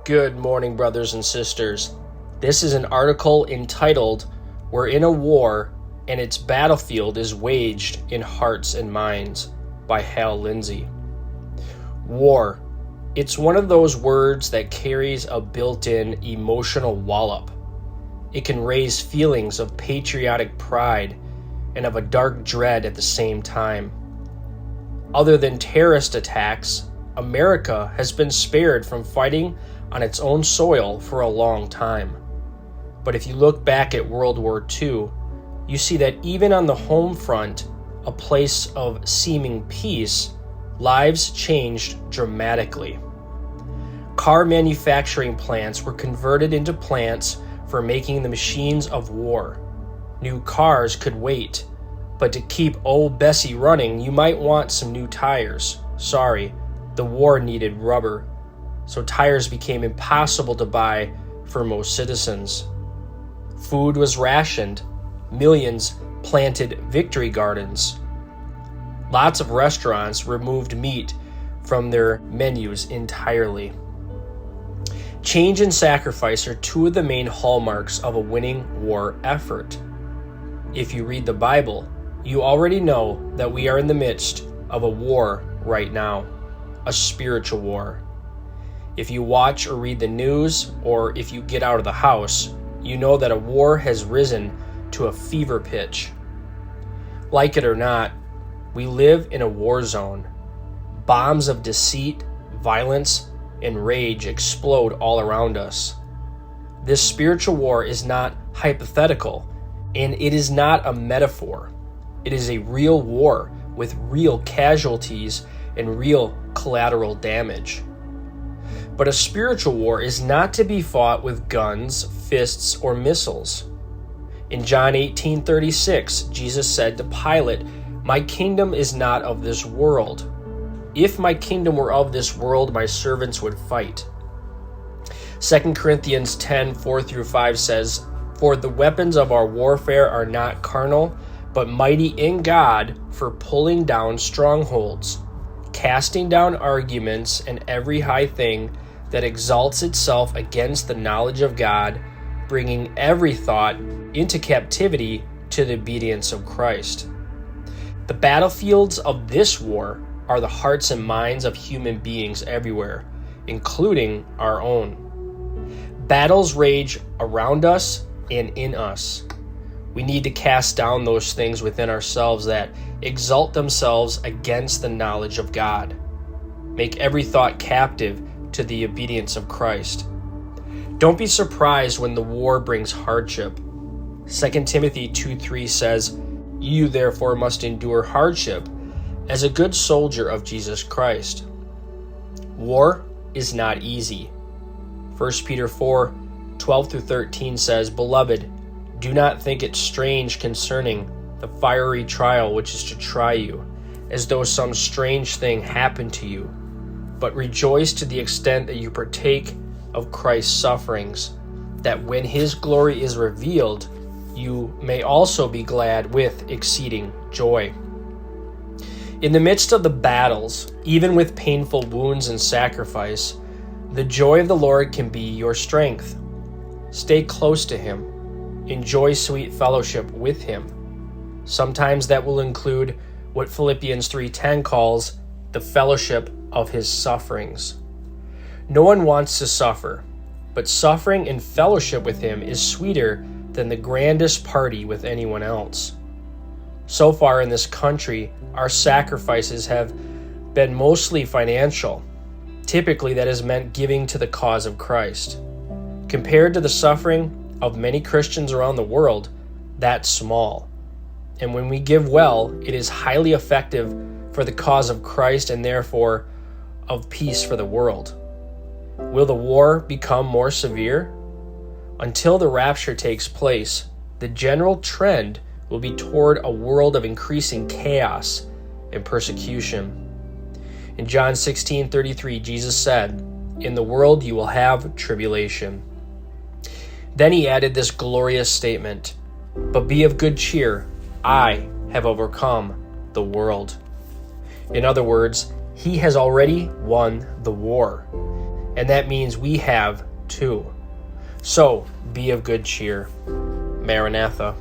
Good morning, brothers and sisters. This is an article entitled, "We're in a War, and its battlefield is waged in hearts and minds," by Hal Lindsey. War. It's one of those words that carries a built-in emotional wallop. It can raise feelings of patriotic pride and of a dark dread at the same time. Other than terrorist attacks, America has been spared from fighting on its own soil for a long time. But if you look back at World War II, you see that even on the home front, a place of seeming peace, lives changed dramatically. Car manufacturing plants were converted into plants for making the machines of war. New cars could wait, but to keep old Bessie running, you might want some new tires. Sorry, the war needed rubber, so tires became impossible to buy for most citizens. Food was rationed. Millions planted victory gardens. Lots of restaurants removed meat from their menus entirely. Change and sacrifice are two of the main hallmarks of a winning war effort. If you read the Bible, you already know that we are in the midst of a war right now, a spiritual war. If you watch or read the news, or if you get out of the house, you know that a war has risen to a fever pitch. Like it or not, we live in a war zone. Bombs of deceit, violence, and rage explode all around us. This spiritual war is not hypothetical, and it is not a metaphor. It is a real war with real casualties and real collateral damage. But a spiritual war is not to be fought with guns, fists, or missiles. In John 18:36, Jesus said to Pilate, "My kingdom is not of this world. If my kingdom were of this world, my servants would fight." 2 Corinthians 10:4-5 says, "For the weapons of our warfare are not carnal, but mighty in God for pulling down strongholds, casting down arguments and every high thing that exalts itself against the knowledge of God, bringing every thought into captivity to the obedience of Christ." The battlefields of this war are the hearts and minds of human beings everywhere, including our own. Battles rage around us and in us. We need to cast down those things within ourselves that exalt themselves against the knowledge of God. Make every thought captive to the obedience of Christ. Don't be surprised when the war brings hardship. 2 Timothy 2:3 says, "You therefore must endure hardship as a good soldier of Jesus Christ." War is not easy. 1 Peter 4:12-13 says, "Beloved, do not think it strange concerning the fiery trial which is to try you, as though some strange thing happened to you. But rejoice to the extent that you partake of Christ's sufferings, that when his glory is revealed, you may also be glad with exceeding joy." In the midst of the battles, even with painful wounds and sacrifice, the joy of the Lord can be your strength. Stay close to him. Enjoy sweet fellowship with him. Sometimes that will include what Philippians 3:10 calls the fellowship of his sufferings. No one wants to suffer, but suffering in fellowship with him is sweeter than the grandest party with anyone else. So far in this country, our sacrifices have been mostly financial. Typically, that has meant giving to the cause of Christ. Compared to the suffering of many Christians around the world, that's small. And when we give well, it is highly effective for the cause of Christ and therefore of peace for the world. Will the war become more severe? Until the rapture takes place, the general trend will be toward a world of increasing chaos and persecution. In John 16:33, Jesus said, "In the world you will have tribulation." Then he added this glorious statement, "But be of good cheer, I have overcome the world." In other words, he has already won the war. And that means we have too. So be of good cheer. Maranatha.